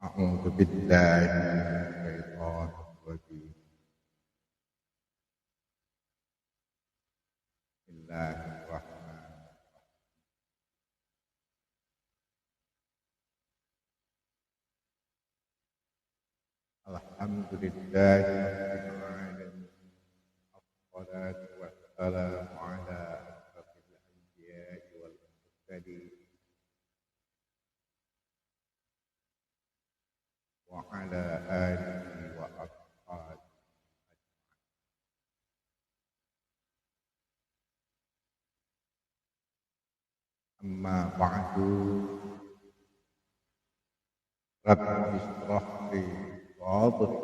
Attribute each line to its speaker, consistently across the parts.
Speaker 1: أعوذ بالله من الشيطان الرجيم. بسم الله الرحمن الحمد لله رب العالمين. الصلاة والسلام على أشرف الأنبياء والمرسلين وعلى آله وأصحابه. أما بعد، رب اشرح لي صدري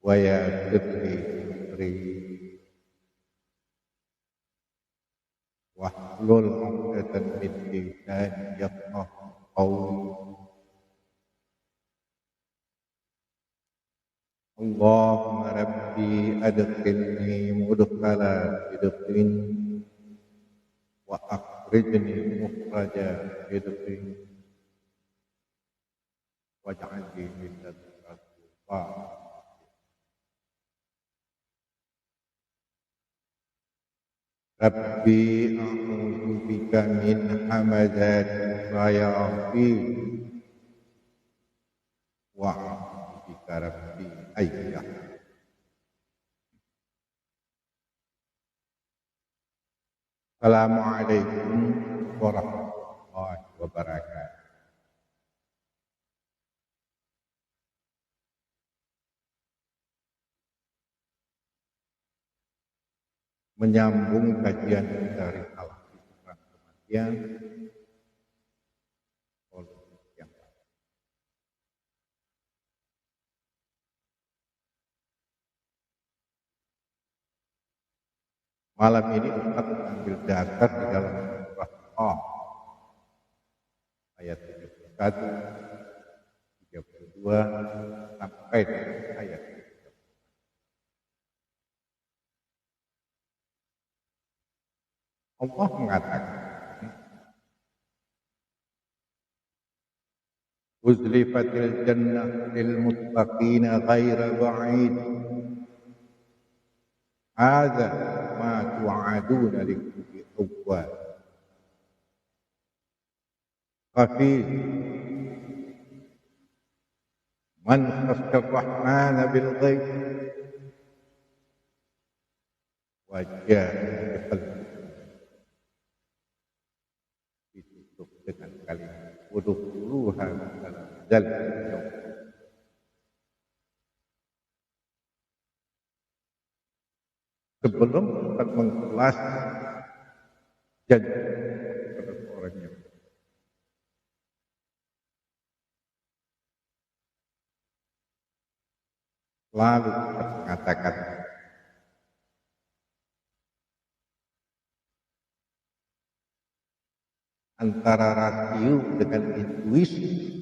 Speaker 1: ويسر لي أمري واحلل عقدة من لساني يفقه قولي. اللهم ربي أدخلني مدخل صدق وأخرجني مخرج صدق واجعل لي من لدنك سلطانا. ربي أعوذ بك من همزات الشياطين وأعوذ بك ربي أن يحضرون. Assalamualaikum warahmatullahi wabarakatuh. Menyambung kajian dari Al-Quran kematian yang malam ini Ustaz mengambil dasar di dalam surah Qaf ayat 31, 32 sampai ayat 30. Allah mengatakan, Uzlifatil jannah lil muttaqina ghaira ba'id. Hadza ma tu'aduna likulli awwab hafiz. Man khasya ar-rahmana bil ghaib wa jaa bi qalbin. Ditutup dengan kalimat udkhuluha dalam jannah. Sebelum kita mengulas janji kepada orang yang lalu kita mengatakan antara rasio dengan intuisi.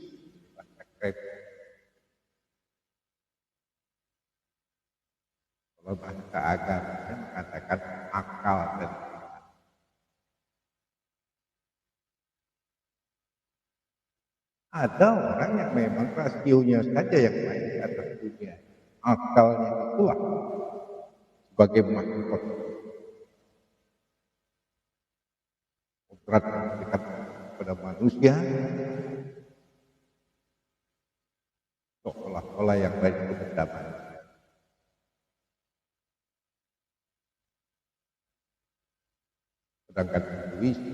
Speaker 1: Kalau bahasa agamanya mengatakan akal dan pikiran. Ada orang yang memang rasionya saja yang naik di atas dunia, akalnya itulah sebagai makhluk kodrat dekat pada manusia seolah-olah yang lain itu berdamai. Sedangkan intuisi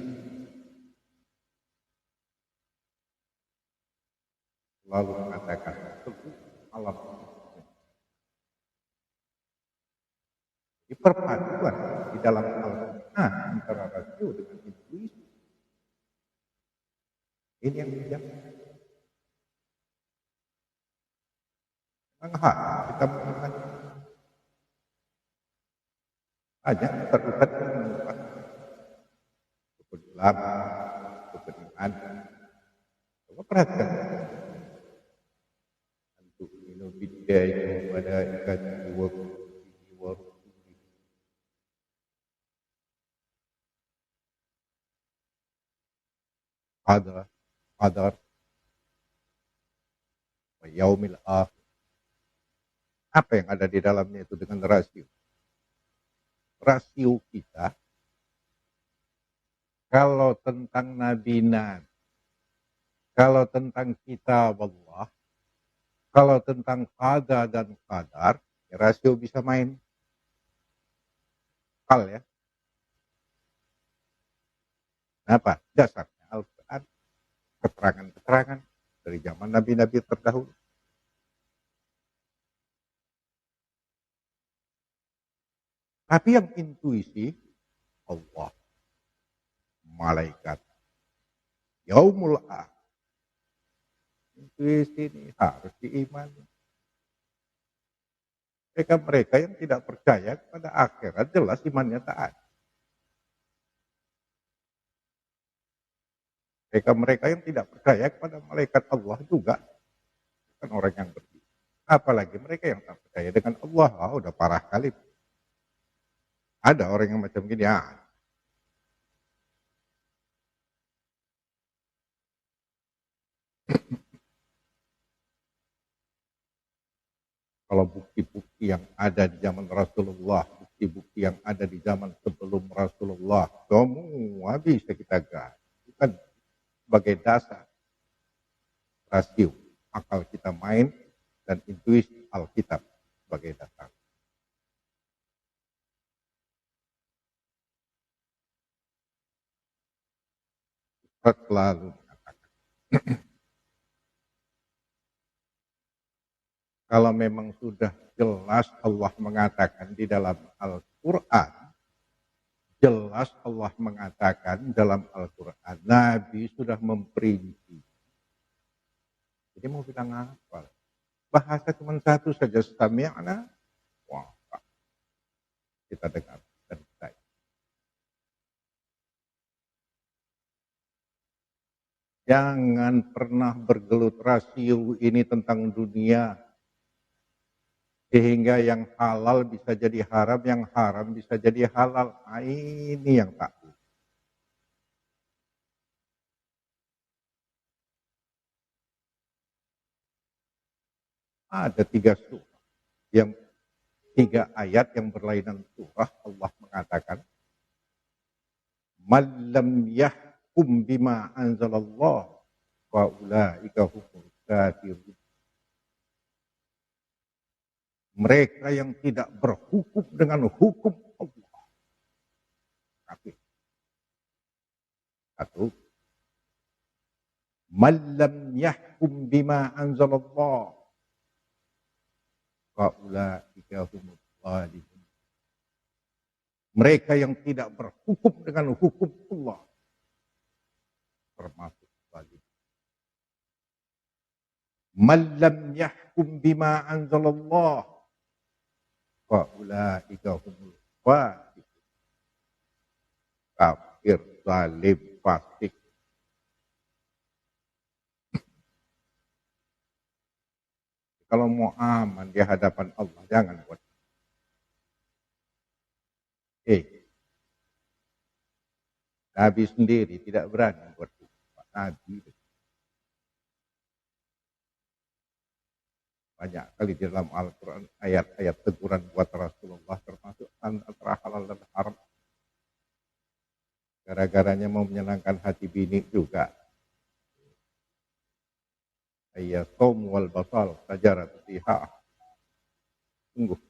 Speaker 1: lalu mengatakan alam di perpaduan di dalam Al-Quran antara rasio dengan intuisi. Ini yang bijak. Memang kita mengatakan banyak terukat menemukan kebenaran, kebenaran. Coba perhatikan. Untuk minum bida'i wa malaikatihi wa kutubihi wa rusulihi. Qadar wa yaumil akhir. Apa yang ada di dalamnya itu dengan rasio? Rasio kita kalau tentang nabi-nabi, kalau tentang kitab Allah, kalau tentang qada dan qadar, ya rasio bisa main hal ya. Apa? Dasarnya Al-Quran, keterangan-keterangan dari zaman nabi-nabi terdahulu. Tapi yang intuisi, Allah, malaikat, yaumul akhir. Intuisi ini harus diimani. Mereka yang tidak percaya kepada akhirat jelas imannya tak ada. Mereka yang tidak percaya kepada malaikat Allah juga kan orang yang beriman. Apalagi mereka yang tak percaya dengan Allah, udah parah kali. Ada orang yang macam gini, kalau bukti-bukti yang ada di zaman Rasulullah, bukti-bukti yang ada di zaman sebelum Rasulullah, semua bisa kita gali. Bukan sebagai dasar rasio akal kita main dan intuisi Alkitab sebagai dasar. Ustaz selalu mengatakan, kalau memang sudah jelas Allah mengatakan di dalam Al-Quran, jelas Allah mengatakan dalam Al-Quran, Nabi sudah memperinci. Jadi mau bilang apa? Bahasa cuma satu saja, sami'na, wah, kita dengar dan kita. Jangan pernah bergelut rasio ini tentang dunia, sehingga yang halal bisa jadi haram, yang haram bisa jadi halal. Nah, ini yang tak. Ada 3 surah, yang 3 ayat yang berlainan surah Allah mengatakan, "Man lam yahkum bima anzalallah wa ulaika humul kafirun." Mereka yang tidak berhukum dengan hukum Allah, kafir. Satu, "Man lam yahkum bima anzalallah wa ulaika humul zalimun." Mereka yang tidak berhukum dengan hukum Allah, termasuk zalim. Man lam yahkum bima anzalallah wa ulaika humul fasiqun. Kafir, zalim, fasik. Kalau mau aman di hadapan Allah, jangan buat. Nabi sendiri tidak berani buat Nabi. Banyak kali di dalam Al-Quran ayat-ayat teguran buat Rasulullah, termasuk antara halal dan haram. Gara-garanya mau menyenangkan hati bini juga. Ayat saum wal basal sajarat fiha. Sungguh,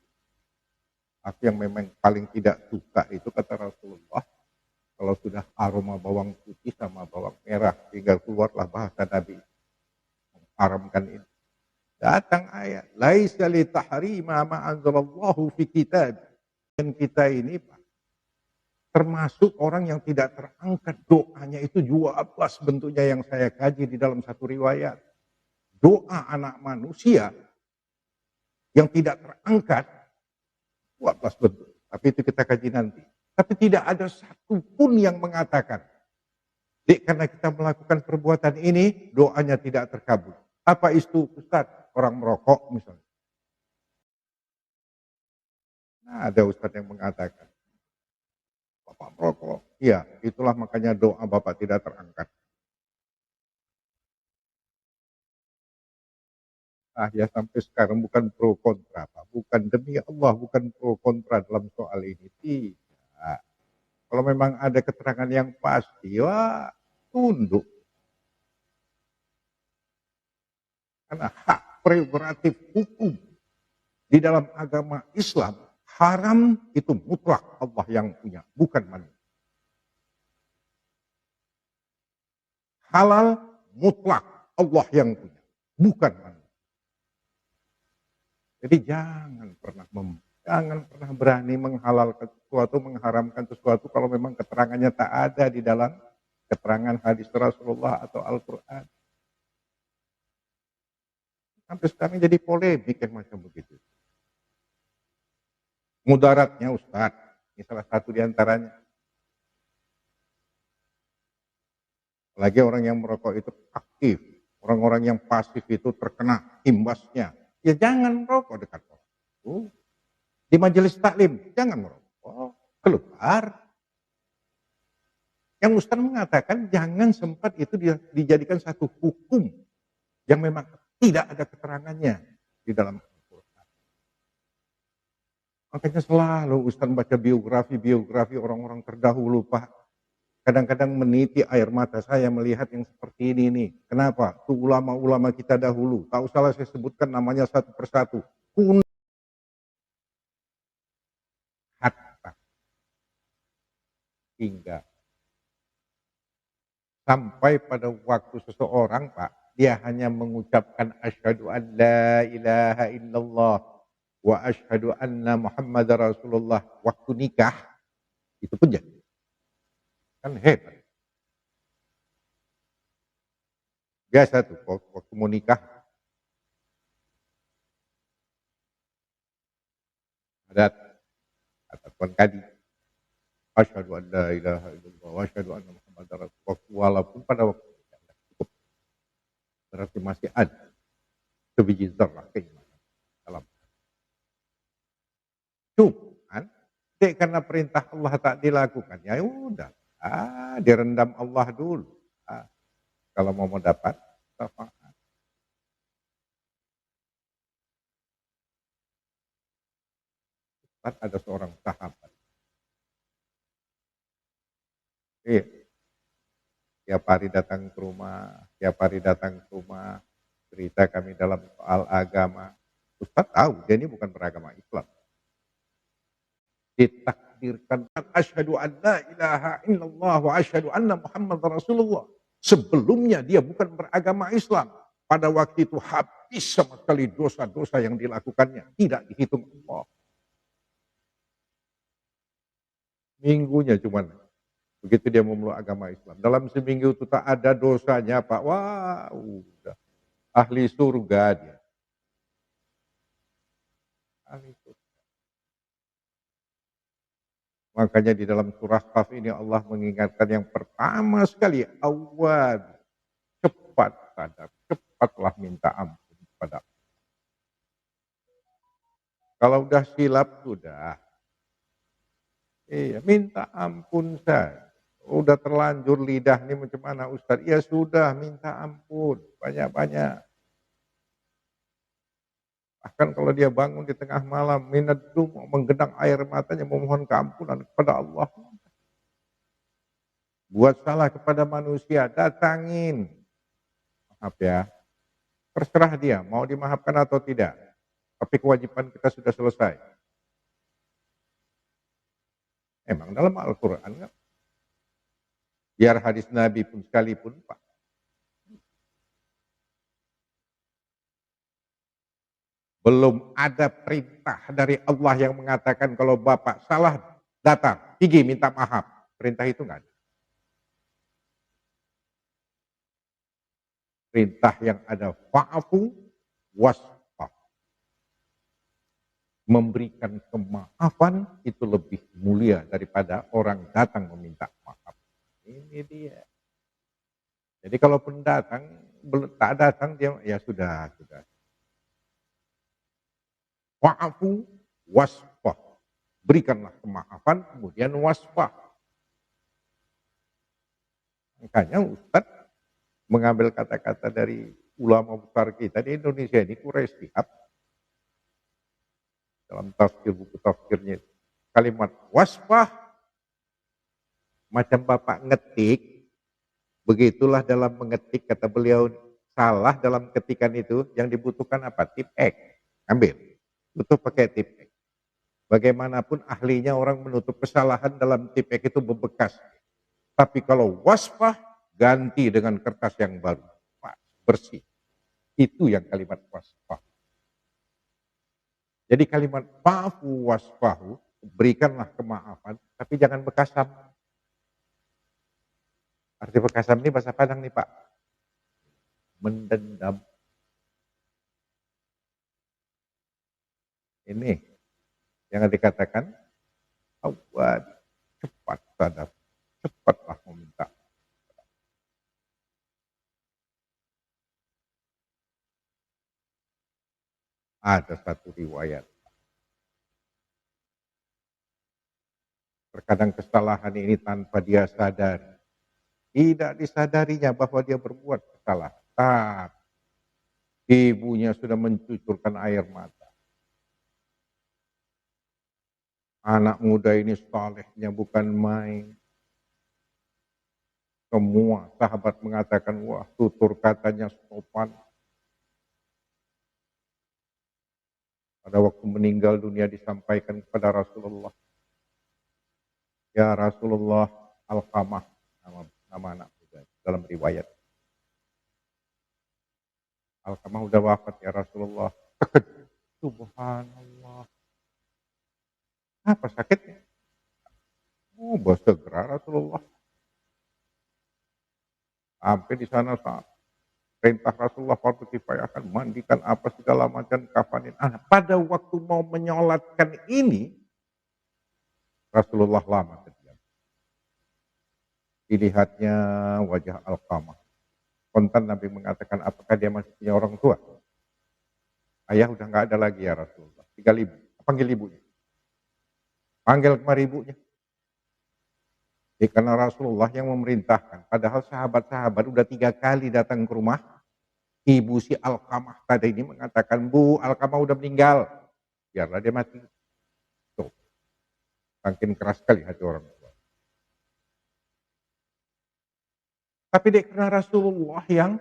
Speaker 1: aku yang memang paling tidak suka itu, kata Rasulullah, kalau sudah aroma bawang putih sama bawang merah, tinggal keluarlah bahasa Nabi mengharamkan ini. Datang ayat, laisa li tahrima ma anzalallahu fi kitab. Dan kita ini Pak, termasuk orang yang tidak terangkat doanya itu 12 bentuknya yang saya kaji di dalam satu riwayat. Doa anak manusia yang tidak terangkat 12 bentuk. Tapi itu kita kaji nanti. Tapi tidak ada satupun yang mengatakan, karena kita melakukan perbuatan ini, doanya tidak terkabul. Apa itu Ustaz? Orang merokok misalnya. Nah, ada Ustaz yang mengatakan, Bapak merokok. Iya, itulah makanya doa Bapak tidak terangkat. Ya sampai sekarang bukan pro kontra, Pak. Bukan, demi Allah, bukan pro kontra dalam soal ini. Tidak. Kalau memang ada keterangan yang pasti, wah tunduk. Karena hak prerogatif hukum di dalam agama Islam, haram itu mutlak Allah yang punya, bukan manusia. Halal mutlak Allah yang punya, bukan manusia. Jadi jangan pernah berani menghalalkan sesuatu, mengharamkan sesuatu kalau memang keterangannya tak ada di dalam keterangan hadis Rasulullah atau Al-Quran. Sampai sekarang jadi polemik yang macam begitu. Mudaratnya Ustaz, ini salah satu di antaranya. Apalagi orang yang merokok itu aktif, orang-orang yang pasif itu terkena imbasnya. Ya jangan merokok dekat orang. Di majelis taklim, jangan merokok, keluar. Yang Ustaz mengatakan jangan sempat itu dijadikan satu hukum yang memang tidak ada keterangannya di dalam Al-Quran. Makanya selalu Ustaz baca biografi orang-orang terdahulu, Pak. Kadang-kadang meniti air mata saya melihat yang seperti ini nih. Kenapa? Itu ulama-ulama kita dahulu. Tak usahlah saya sebutkan namanya satu persatu. Hatta hingga sampai pada waktu seseorang, Pak, dia hanya mengucapkan asyhadu an la ilaha illallah wa asyhadu anna Muhammadar Rasulullah waktu nikah, itu pun jadi. Kan hebat. Biasa tuh waktu mau nikah ada kata Tuan Kadi, asyhadu an la ilaha illallah wa asyhadu anna Muhammadar Rasulullah, walaupun pada waktu nikah cukup. Berarti masih ada sebiji zarrah keimanan dalam. Cuman karena perintah Allah tak dilakukan, ya udah, direndam Allah dulu. Kalau mau dapat syafaat. Ada seorang sahabat. Iya. Tiap hari datang ke rumah, cerita kami dalam soal agama. Ustaz tahu, dia ini bukan beragama Islam. Ditakdirkan asyhadu an la ilaha illallah wa asyhadu anna Muhammadar Rasulullah. Sebelumnya dia bukan beragama Islam. Pada waktu itu habis sama sekali dosa-dosa yang dilakukannya. Tidak dihitung Allah. Minggunya cuman. Begitu dia memeluk agama Islam. Dalam seminggu itu tak ada dosanya, Pak. Wah, udah. Ahli surga dia. Ahli surga. Makanya di dalam surah Qaf ini Allah mengingatkan yang pertama sekali. Awad. Cepat sadar. Cepatlah minta ampun kepada Allah. Kalau udah silap, sudah. Iya, minta ampun saja. Udah terlanjur lidah ini macam mana Ustaz? Ya sudah, minta ampun. Banyak-banyak. Bahkan kalau dia bangun di tengah malam, minadum, menggenang air matanya, memohon keampunan kepada Allah. Buat salah kepada manusia, datangin. Maaf ya, terserah dia, mau dimaafkan atau tidak. Tapi kewajiban kita sudah selesai. Emang dalam Al-Quran kan? Biar hadis Nabi pun sekalipun, Pak. Belum ada perintah dari Allah yang mengatakan kalau Bapak salah datang, pergi minta maaf. Perintah itu enggak ada. Perintah yang ada fa'afu wasfah. Memberikan kemaafan itu lebih mulia daripada orang datang meminta maaf. Ini dia. Jadi kalaupun datang, tak datang dia ya sudah. Wa'afu wasfah. Berikanlah kemaafan, kemudian wasfah. Makanya Ustaz mengambil kata-kata dari ulama besar kita di Indonesia ini Quraisy Shihab dalam tafsir buku tafsirnya kalimat wasfah macam Bapak ngetik, begitulah dalam mengetik kata beliau salah dalam ketikan itu yang dibutuhkan apa? Tip X. Ambil. Butuh pakai tip X. Bagaimanapun ahlinya orang menutup kesalahan dalam tip X itu bebekas. Tapi kalau wasfah ganti dengan kertas yang baru. Bersih. Itu yang kalimat wasfah. Jadi kalimat ma'fu wasfahu, berikanlah kemaafan, tapi jangan bekasam. Arti bekasam ini bahasa Padang nih Pak. Mendendam. Ini yang dikatakan, awad, cepat sadar, cepatlah meminta. Ada satu riwayat. Terkadang kesalahan ini tanpa dia sadari. Tidak disadarinya bahwa dia berbuat kesalahan. Ibunya sudah mencucurkan air mata. Anak muda ini salehnya bukan main. Semua sahabat mengatakan, wah tutur katanya sopan. Pada waktu meninggal dunia disampaikan kepada Rasulullah. Ya Rasulullah, Alqamah, nama anak muda dalam riwayat. Alqamah udah wafat ya Rasulullah. Subhanallah. Apa sakitnya? Oh, segera Rasulullah. Sampai di sana saat perintah Rasulullah fardu kifayah akan mandikan apa segala macam kafanin anak. Pada waktu mau menyolatkan ini, Rasulullah lama terdiam. Dilihatnya wajah Alqamah. Kontan Nabi mengatakan, apakah dia masih punya orang tua? Ayah udah nggak ada lagi ya Rasulullah. Tinggal ibu. Panggil ibunya. Panggil kemari ibunya. Karena Rasulullah yang memerintahkan. Padahal sahabat-sahabat udah 3 kali datang ke rumah. Ibu si Alqamah tadi ini mengatakan, Bu, Alqamah udah meninggal. Biarlah dia mati. Tuh. Makin keras sekali hati orang tua. Tapi karena Rasulullah yang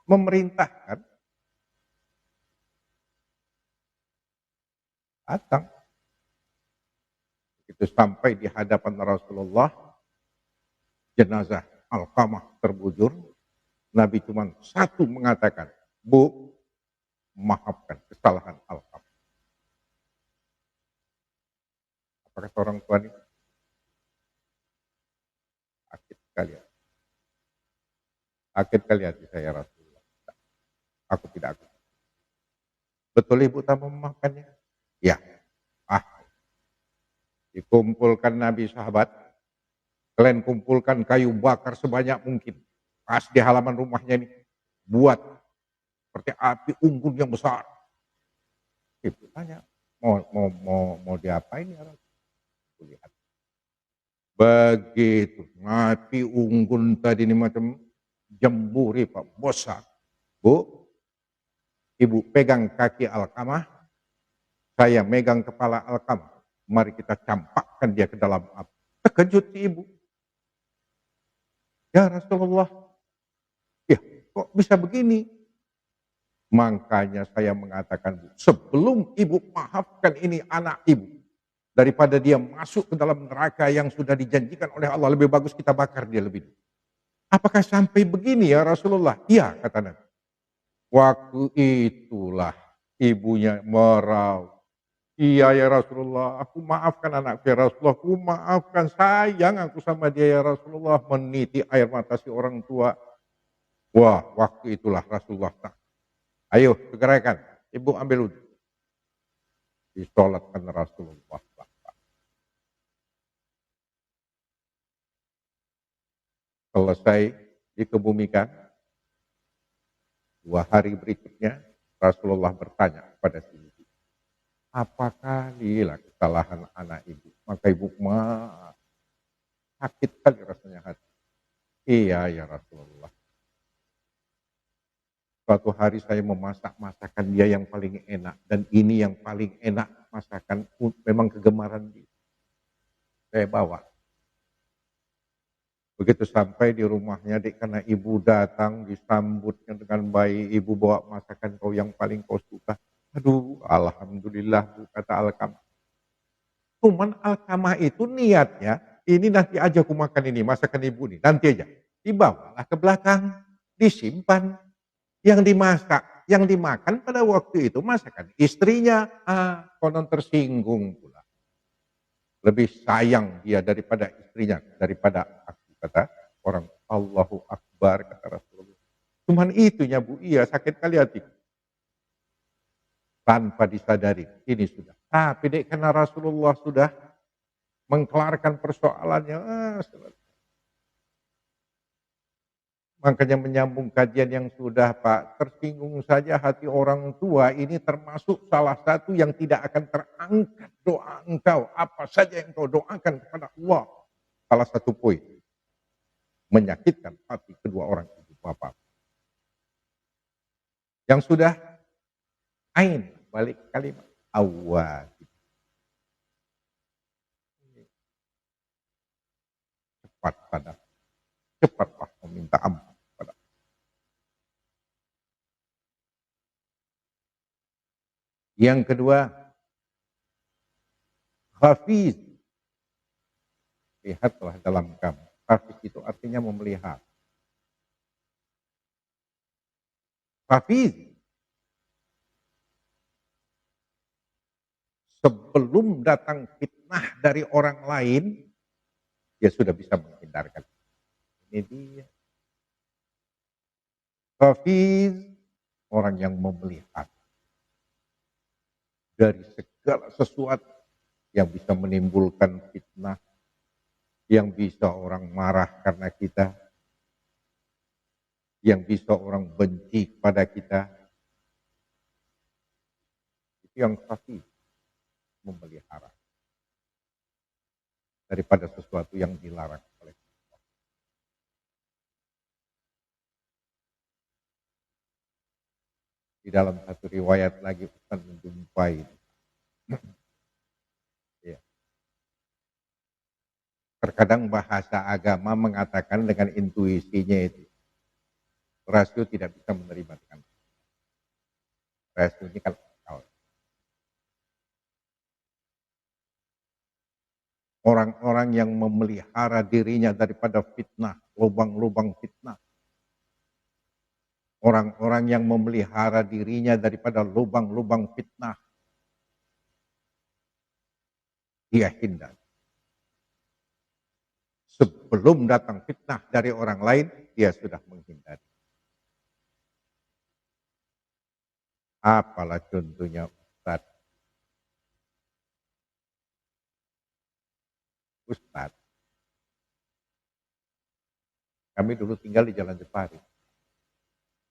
Speaker 1: memerintahkan, datang. Itu sampai di hadapan Rasulullah, jenazah Alqamah terbujur. Nabi cuma satu mengatakan, Bu, maafkan kesalahan Alqamah. Apakah orang tua ini? Sakit sekali ya. Sakit sekali hati saya Rasulullah. Aku tidak akan. Betul ibu tak memaafkannya? Ya. Dikumpulkan Nabi sahabat. Kalian kumpulkan kayu bakar sebanyak mungkin. Pas di halaman rumahnya ini. Buat seperti api unggun yang besar. Ibu tanya, mau diapain ya Rasul? Lihat. Begitu. Api unggun tadi ini macam jemburi Pak. Besar. Bu, ibu pegang kaki Alqamah. Saya megang kepala Alqamah. Mari kita campakkan dia ke dalam api. Terkejut si ibu. Ya Rasulullah, ya kok bisa begini? Makanya saya mengatakan, sebelum ibu maafkan ini anak ibu, daripada dia masuk ke dalam neraka yang sudah dijanjikan oleh Allah, lebih bagus kita bakar dia lebih dulu. Apakah sampai begini ya Rasulullah? Iya kata Nabi. Waktu itulah ibunya merau. Iya ya Rasulullah, aku maafkan anakku ya Rasulullah, aku maafkan, sayang aku sama dia ya Rasulullah, meniti air mata si orang tua. Wah, waktu itulah Rasulullah tak. Ayo, segerakan, ibu ambil wudhu. Disolatkan Rasulullah. Selesai dikebumikan, 2 hari berikutnya Rasulullah bertanya kepada si ibu, apakah inilah kesalahan anak ibu? Maka ibu sakit kali rasanya hati. Iya ya Rasulullah. Suatu hari saya memasak masakan dia yang paling enak, dan ini yang paling enak masakan memang kegemaran dia. Saya bawa. Begitu sampai di rumahnya, Dek, karena ibu datang disambutnya dengan baik, ibu bawa masakan kau yang paling kau suka. Aduh, alhamdulillah, Bu, kata Alkamah. Cuman Alkamah itu niatnya, ini nanti aja aku makan ini, masakan ibu nih, nanti aja. Dibawalah ke belakang, disimpan. Yang dimasak, yang dimakan pada waktu itu masakan istrinya. Konon tersinggung pula. Lebih sayang dia daripada istrinya, daripada aku, kata orang. Allahu Akbar, kata Rasulullah. Cuman itunya, Bu, iya sakit kali hati. Tanpa disadari, ini sudah. Tapi dek, karena Rasulullah sudah mengkelarkan persoalannya. Makanya menyambung kajian yang sudah, Pak, tersinggung saja hati orang tua ini termasuk salah satu yang tidak akan terangkat doa engkau. Apa saja yang kau doakan kepada Allah. Salah satu poin, menyakitkan hati kedua orang ibu bapak. Yang sudah, ain, balik kalimat, awal. Cepat pada, cepatlah meminta ampun. Yang kedua, hafiz. Lihatlah dalam kamu. Hafiz itu artinya memelihara. Hafiz. Sebelum datang fitnah dari orang lain, dia sudah bisa menghindarkan. Ini dia. Hafiz, orang yang memelihara dari segala sesuatu yang bisa menimbulkan fitnah, yang bisa orang marah karena kita, yang bisa orang benci pada kita. Itu yang hafiz, memelihara daripada sesuatu yang dilarang oleh Allah. Di dalam satu riwayat lagi Ustaz menjumpai ya. Terkadang bahasa agama mengatakan dengan intuisinya itu rasio tidak bisa menerima dengan rasio ini kan orang-orang yang memelihara dirinya daripada fitnah, lubang-lubang fitnah. Orang-orang yang memelihara dirinya daripada lubang-lubang fitnah. Dia hindar. Sebelum datang fitnah dari orang lain, dia sudah menghindari. Apalah contohnya Ustaz. Ustaz. Kami dulu tinggal di Jalan Jepari,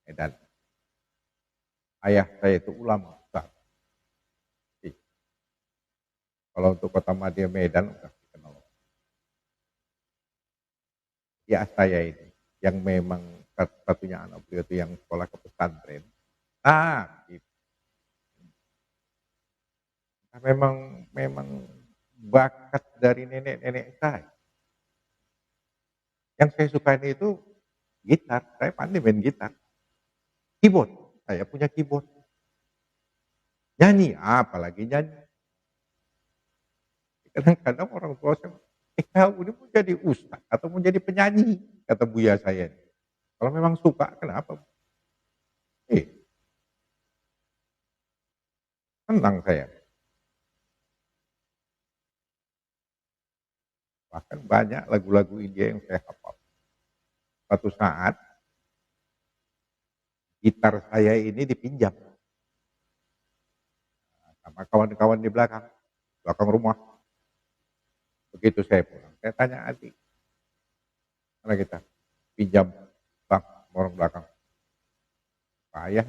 Speaker 1: Medan. Ayah saya itu ulama Ustaz. Kalau untuk kota Madia Medan udah dikenal. Ya saya ini yang memang satu-satunya anak beliau itu yang sekolah ke pesantren. Gitu. Nah, memang bakat dari nenek-nenek saya. Yang saya suka itu gitar, saya pandai main gitar. Keyboard, saya punya keyboard. Nyanyi, apalagi nyanyi. Kadang-kadang orang tua saya, kau ini mau jadi ustaz atau mau jadi penyanyi, kata buya saya. Kalau memang suka, kenapa? Senang saya. Bahkan banyak lagu-lagu India yang saya hafal. Suatu saat, gitar saya ini dipinjam sama kawan-kawan di belakang rumah. Begitu saya pulang, saya tanya adik, mana kita? Pinjam, bang, orang belakang. Ayah,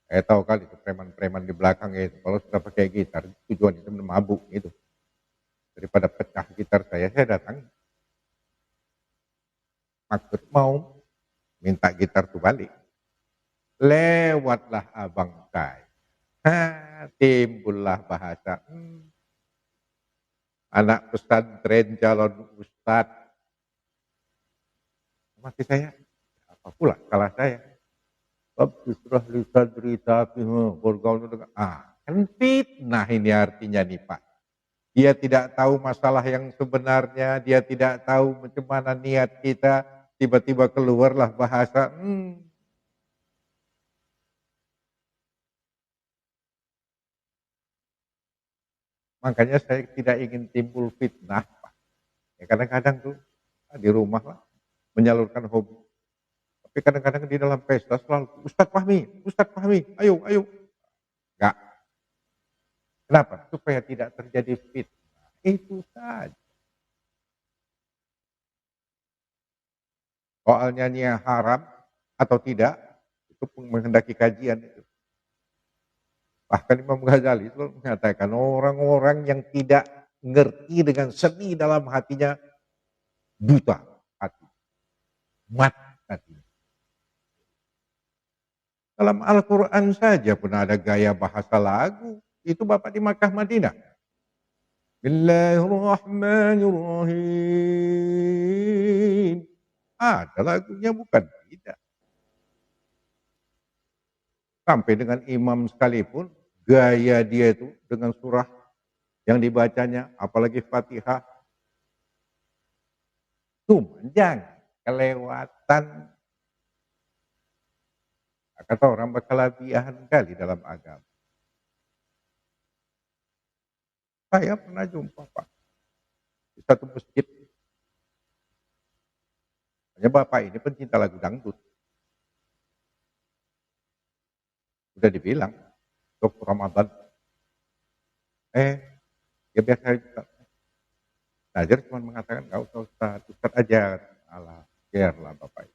Speaker 1: saya tahu kali itu preman-preman di belakang itu, kalau sudah pakai gitar, tujuan itu mabuk itu. Daripada pecah gitar saya datang. Maksud mau minta gitar tuh balik. Lewatlah abang saya. Timbullah bahasa. Anak pesantren calon ustad. Mati saya. Apa pula salah saya? Bisrah lisan cerita bergaul dengan kan fitnah ini artinya nih Pak. Dia tidak tahu masalah yang sebenarnya, dia tidak tahu bagaimana niat kita, tiba-tiba keluarlah bahasa. Makanya saya tidak ingin timbul fitnah Pak. Ya, kadang-kadang tuh di rumah lah menyalurkan hobi. Tapi kadang-kadang di dalam pesta selalu Ustadz Fahmi, ayo, ayo. Enggak. Kenapa? Supaya tidak terjadi fitnah. Itu saja. Soal nyanyi haram atau tidak, itu menghendaki kajian itu. Bahkan Imam Ghazali itu mengatakan orang-orang yang tidak ngerti dengan seni dalam hatinya buta hati, mat hati. Dalam Al-Quran saja pun ada gaya bahasa lagu. Itu Bapak di Makkah Madinah. Bismillahirrahmanirrahim. Ada lagunya bukan tidak. Sampai dengan imam sekalipun, gaya dia itu dengan surah yang dibacanya, apalagi Fatihah. Cuma jangan kelewatan. Kata orang berkelebihan kali dalam agama. Saya pernah jumpa Pak di satu masjid. Hanya Bapak ini pencinta lagu dangdut. Sudah dibilang, untuk Ramadan. Ya biasa juga. Nazir cuma mengatakan, gak usah Ustaz aja. Alah, biarlah Bapak.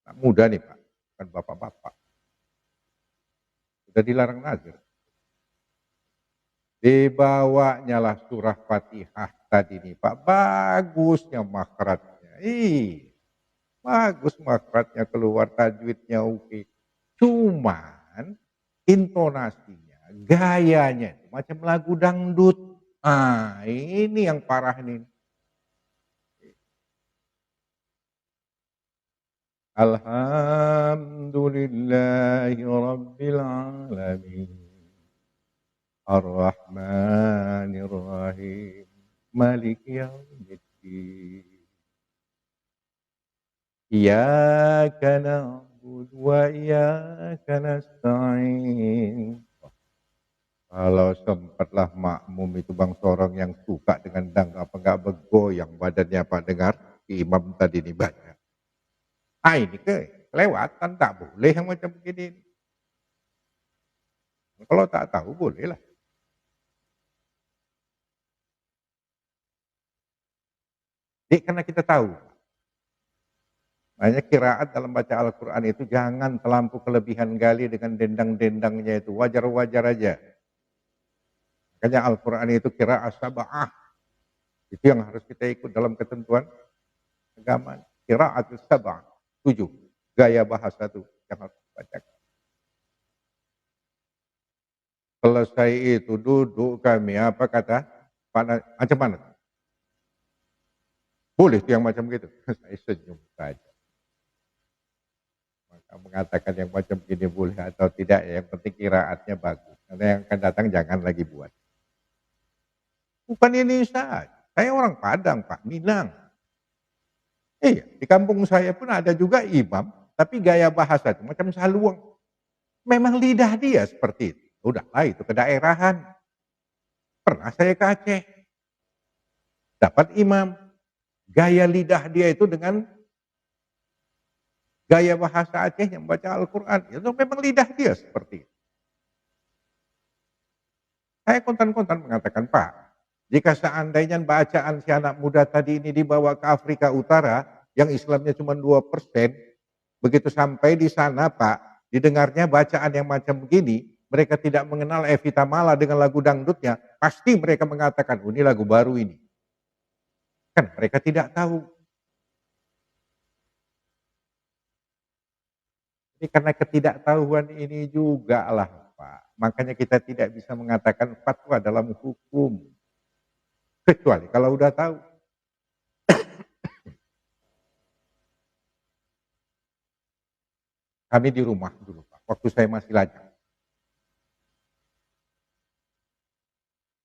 Speaker 1: Nah, muda nih Pak, bukan bapak-bapak. Sudah dilarang nazir. Dibawanya lah surah Fatihah tadi nih Pak. Bagusnya makhrajnya. Bagus makhrajnya keluar, tajwidnya oke. Cuman intonasinya, gayanya itu macam lagu dangdut. Ini yang parah nih. Alhamdulillahi Rabbil Alamin. Ar-Rahmanir-Rahim. Maliki yaumiddin. Iyyaka na'budu wa iyyaka nasta'in. Kalau sempatlah makmum itu Bang Sorong yang suka dengan dangdut apa enggak bergoyang badannya Pak dengar imam tadi ini baca. Ini kelewatan, tak boleh yang macam begini. Kalau tak tahu bolehlah. Karena kita tahu. Makanya kiraat dalam baca Al-Quran itu jangan terlampau kelebihan gali dengan dendang-dendangnya itu. Wajar-wajar aja. Makanya Al-Quran itu kiraat sab'ah. Itu yang harus kita ikut dalam ketentuan agama. Kiraat sab'ah. 7. Gaya bahasa itu yang harus dibacakan. Selesai itu duduk kami, apa kata Pak, macam mana? Boleh tuh yang macam gitu. Saya senyum saja. Maka mengatakan yang macam gini boleh atau tidak, yang penting kiraatnya bagus. Karena yang akan datang jangan lagi buat. Bukan ini saja. Saya orang Padang Pak, Minang. Di kampung saya pun ada juga imam, tapi gaya bahasa itu macam saluang. Memang lidah dia seperti itu. Udahlah itu kedaerahan. Pernah saya ke Aceh. Dapat imam. Gaya lidah dia itu dengan gaya bahasa Aceh yang baca Al-Quran. Itu memang lidah dia seperti itu. Saya kontan-kontan mengatakan, Pak, jika seandainya bacaan si anak muda tadi ini dibawa ke Afrika Utara, yang Islamnya cuma 2%, begitu sampai di sana Pak, didengarnya bacaan yang macam begini, mereka tidak mengenal Evita Mala dengan lagu dangdutnya, pasti mereka mengatakan, ini lagu baru ini. Kan mereka tidak tahu. Jadi karena ketidaktahuan ini juga lah Pak. Makanya kita tidak bisa mengatakan fatwa dalam hukum. Kecuali kalau udah tahu. Kami di rumah dulu Pak, waktu saya masih lajang.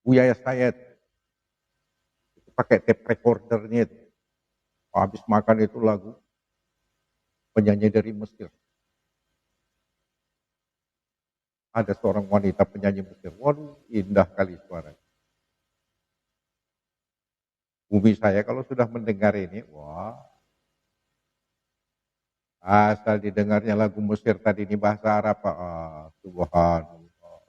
Speaker 1: Buya saya itu pakai tape recordernya itu. Habis makan itu lagu penyanyi dari Mesir. Ada seorang wanita penyanyi Mesir. Waduh, indah kali suaranya. Bumi saya kalau sudah mendengar ini, wah, asal didengarnya lagu Mesir tadi ini bahasa Arab, subhanallah.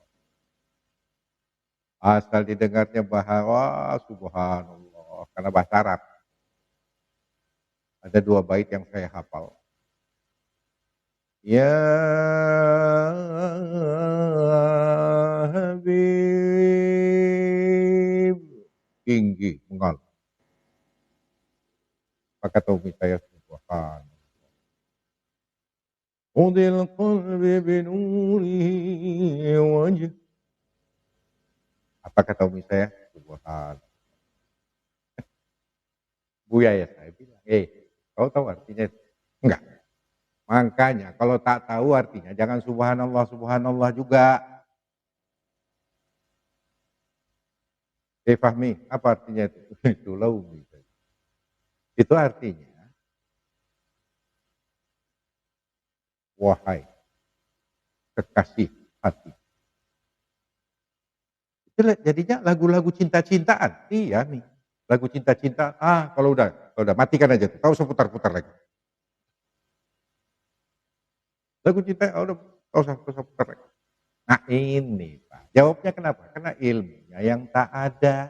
Speaker 1: Asal didengarnya bahasa subhanallah, karena bahasa Arab. Ada 2 bait yang saya hafal. Ya Habib, tinggi, mengal. Maka tahu saya subhanallah. Udil qalbi binurihi wajh. Apa kata umi saya? Subhanallah. Buya ya saya bilang, kau tahu artinya? Enggak. Makanya kalau tak tahu artinya jangan subhanallah, subhanallah juga. Fahmi, apa artinya itu? Itulah umi. Itu artinya, wahai kekasih hati. Itu jadinya lagu-lagu cinta-cintaan. Iya nih, lagu cinta-cinta. Kalau udah matikan aja tuh. Tahu seputar-putar lagi. Lagu cinta, udah tahu seputar lagi. Nah ini Pak, jawabnya kenapa? Karena ilmunya yang tak ada.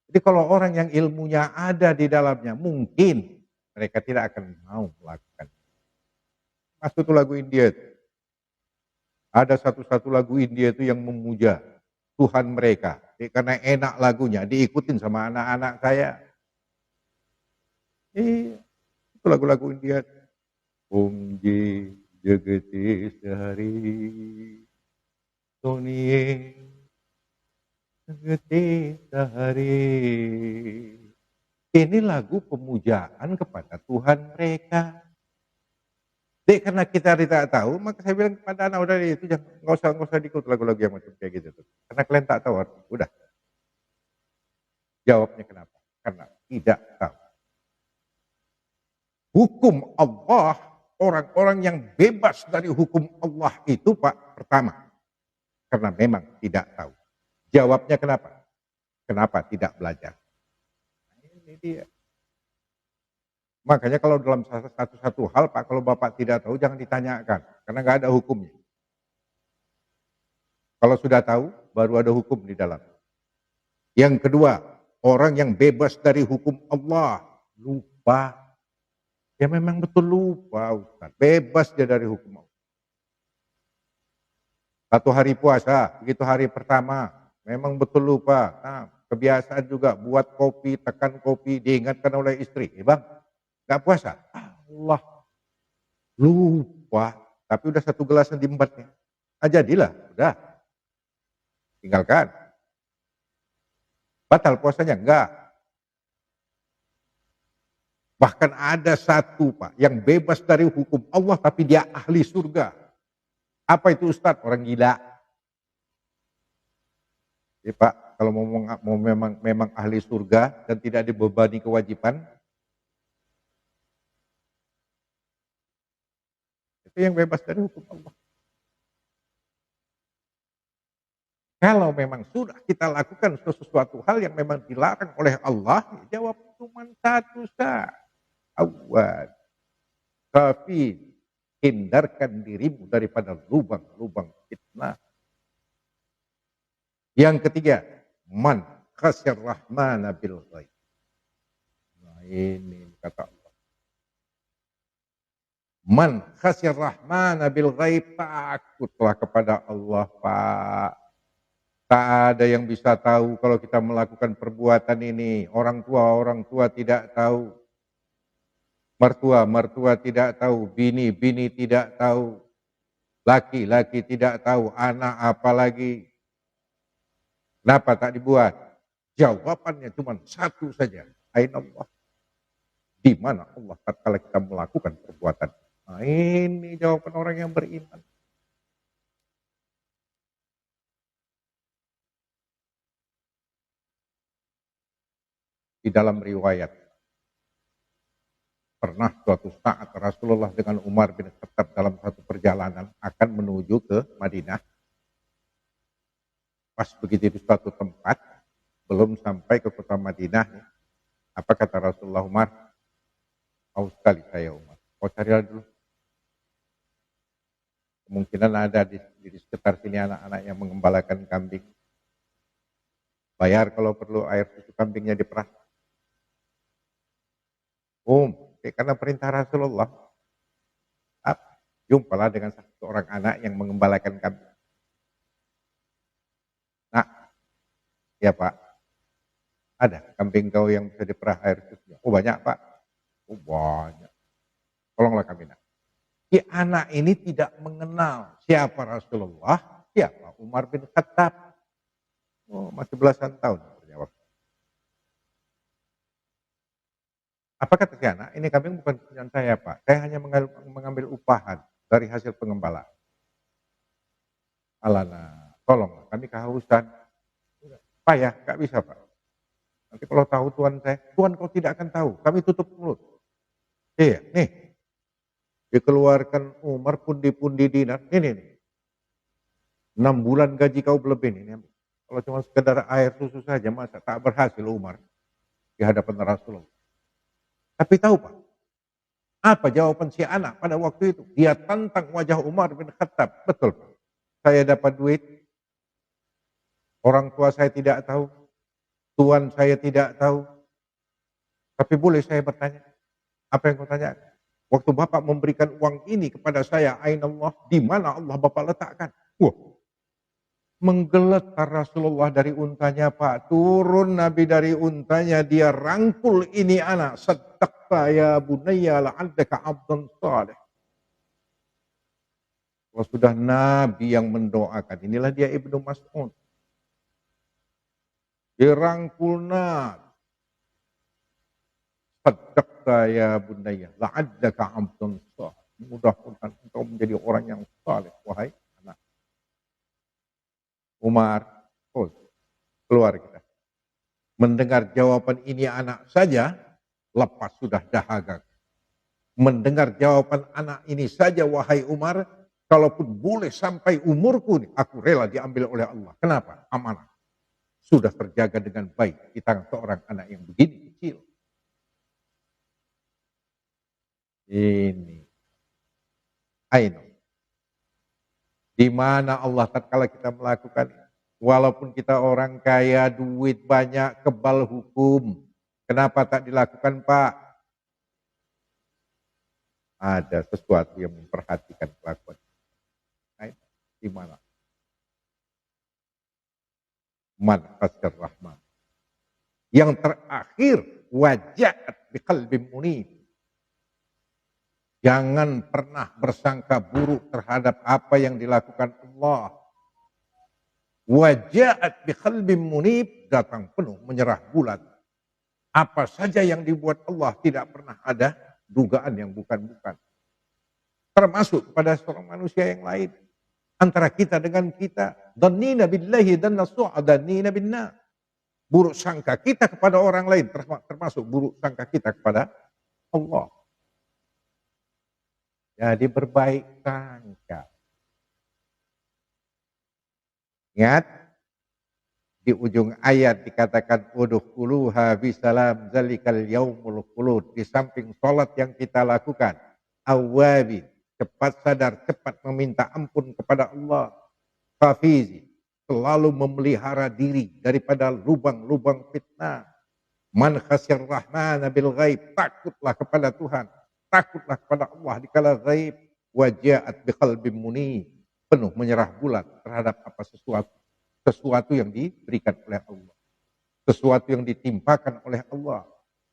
Speaker 1: Jadi kalau orang yang ilmunya ada di dalamnya, mungkin mereka tidak akan mau melakukan. Masuk itu lagu India. Ada satu-satu lagu India itu yang memuja Tuhan mereka. Karena enak lagunya, diikutin sama anak-anak saya. Itu lagu-lagu India. Om Ji Jagati Sehari Soniye Jagati Sehari. Ini lagu pemujaan kepada Tuhan mereka. Jadi karena kita tidak tahu, maka saya bilang kepada anak udah itu jangan nggak usah diikut lagu-lagu yang macam kayak gitu tuh. Karena kalian tak tahu arti. Udah. Jawabnya kenapa? Karena tidak tahu. Hukum Allah, orang-orang yang bebas dari hukum Allah itu Pak, pertama, karena memang tidak tahu. Jawabnya kenapa? Kenapa tidak belajar? Ini dia. Makanya kalau dalam satu hal Pak, kalau Bapak tidak tahu jangan ditanyakan, karena nggak ada hukumnya. Kalau sudah tahu, baru ada hukum di dalam. Yang kedua, orang yang bebas dari hukum Allah, lupa. Ya memang betul lupa Ustaz, bebas dia dari hukum Allah. Satu hari puasa, begitu hari pertama, memang betul lupa. Nah, kebiasaan juga buat kopi, tekan kopi, diingatkan oleh istri. Bang, gak puasa? Allah, lupa. Tapi udah 1 gelas yang diembatnya. Jadilah, udah. Tinggalkan. Batal puasanya? Enggak. Bahkan ada satu Pak, yang bebas dari hukum Allah, tapi dia ahli surga. Apa itu Ustadz? Orang gila. Ya Pak, kalau mau memang ahli surga dan tidak dibebani kewajiban, itu yang bebas dari hukum Allah. Kalau memang sudah kita lakukan sesuatu hal yang memang dilarang oleh Allah, ya jawab cuma satu saja. Awal. Tapi hindarkan dirimu daripada lubang-lubang fitnah. Yang ketiga, man khasyar rahmana bil ghaib. Nah ini kata Allah. Man khasyar rahmana bil ghaib, takutlah kepada Allah Pak. Tak ada yang bisa tahu kalau kita melakukan perbuatan ini. Orang tua tidak tahu. Mertua tidak tahu, bini tidak tahu, laki-laki tidak tahu, anak apalagi. Kenapa tak dibuat? Jawabannya cuma satu saja. Aina Allah. Di mana Allah tatkala kita melakukan perbuatan. Nah, ini jawaban orang yang beriman. Di dalam riwayat, pernah suatu saat Rasulullah dengan Umar bin Khattab dalam satu perjalanan akan menuju ke Madinah. Pas begitu di suatu tempat, belum sampai ke kota Madinah, apa kata Rasulullah? Umar, haus sekali saya Umar, kau cari dulu. Kemungkinan ada di sekitar sini anak-anak yang mengembalakan kambing. Bayar kalau perlu air susu kambingnya diperah. Karena perintah Rasulullah, jumpalah dengan seorang anak yang mengembalakan kambing. Nah, ya Pak, ada kambing kau yang bisa diperah air susunya? Oh banyak Pak. Oh banyak. Tolonglah kami nak. Si anak ini tidak mengenal siapa Rasulullah, siapa Umar bin Khattab. Oh, masih belasan tahun berjawab. Apa kata si anak? Ini kambing bukan punya saya Pak. Saya hanya mengambil upahan dari hasil pengembalaan. Alana, tolonglah kami kehausan. Pak ya, gak bisa Pak. Nanti kalau tahu Tuhan saya, Tuhan kau tidak akan tahu. Kami tutup mulut. Iya, nih. Dikeluarkan Umar pundi-pundi dinar. Ini nih. 6 bulan gaji kau berlebih nih. Kalau cuma sekedar air susu saja, masa tak berhasil Umar di hadapan Rasulullah. Tapi tahu Pak, apa jawaban si anak pada waktu itu? Dia tantang wajah Umar bin Khattab. Betul Pak. Saya dapat duit, orang tua saya tidak tahu, Tuhan saya tidak tahu. Tapi boleh saya bertanya, apa yang kau tanya? Waktu Bapak memberikan uang ini kepada saya, Aina Allah, di mana Allah Bapak letakkan? Wah, menggeletar Rasulullah dari untanya Pak. Turun Nabi dari untanya, dia rangkul ini anak. Saddaqta ya bunayya la'addaka abdan salih. Kalau sudah Nabi yang mendoakan, inilah dia Ibnu Mas'ud. Dirangkul Nabi. Saddaqta ya bunayya la'addaka abdan salih. Mudah-mudahan engkau menjadi orang yang saleh, wahai anak. Umar, keluar kita. Mendengar jawaban ini anak saja, lepas sudah dahaga. Mendengar jawaban anak ini saja, wahai Umar, kalaupun boleh sampai umurku, aku rela diambil oleh Allah. Kenapa? Amanah. Sudah terjaga dengan baik di tangan seorang anak yang begini kecil. Ini. Aino. Di mana Allah tatkala kita melakukan, walaupun kita orang kaya, duit banyak, kebal hukum. Kenapa tak dilakukan Pak? Ada sesuatu yang memperhatikan kelakuan. Di mana? Man khasir rahman. Yang terakhir, waja'at biqalbin munib. Jangan pernah bersangka buruk terhadap apa yang dilakukan Allah. Waja'at biqalbin munib, datang penuh menyerah bulat. Apa saja yang dibuat Allah tidak pernah ada dugaan yang bukan-bukan. Termasuk kepada seorang manusia yang lain. Antara kita dengan kita. Dhannina billahi dan nasu'a dhannina binna. Buruk sangka kita kepada orang lain. Termasuk buruk sangka kita kepada Allah. Jadi berbaik sangka. Ingat. Di ujung ayat dikatakan udkhuluha bisalam zalikal yaumul khulud. Di samping sholat yang kita lakukan, awwabin, cepat sadar, cepat meminta ampun kepada Allah. Hafizi, selalu memelihara diri daripada lubang-lubang fitnah. Man khasyir rahmana bil ghaib, takutlah kepada Tuhan, takutlah kepada Allah di kala ghaib. Waja'at biqalbin munib, penuh menyerah bulat terhadap apa sesuatu yang diberikan oleh Allah, sesuatu yang ditimpakan oleh Allah,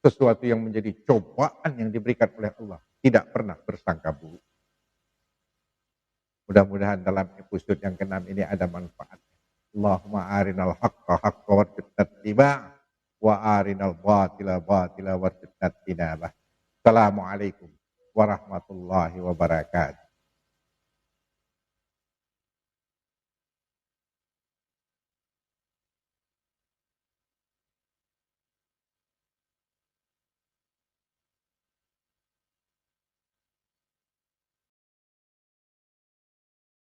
Speaker 1: sesuatu yang menjadi cobaan yang diberikan oleh Allah. Tidak pernah bersangka buruk. Mudah-mudahan dalam episode yang ke-6 ini ada manfaatnya. Allahumma arinal haqqa haqqa warzuqna ittiba'ah wa arinal batila batila warzuqna ijtinabah. Assalamualaikum warahmatullahi wabarakatuh.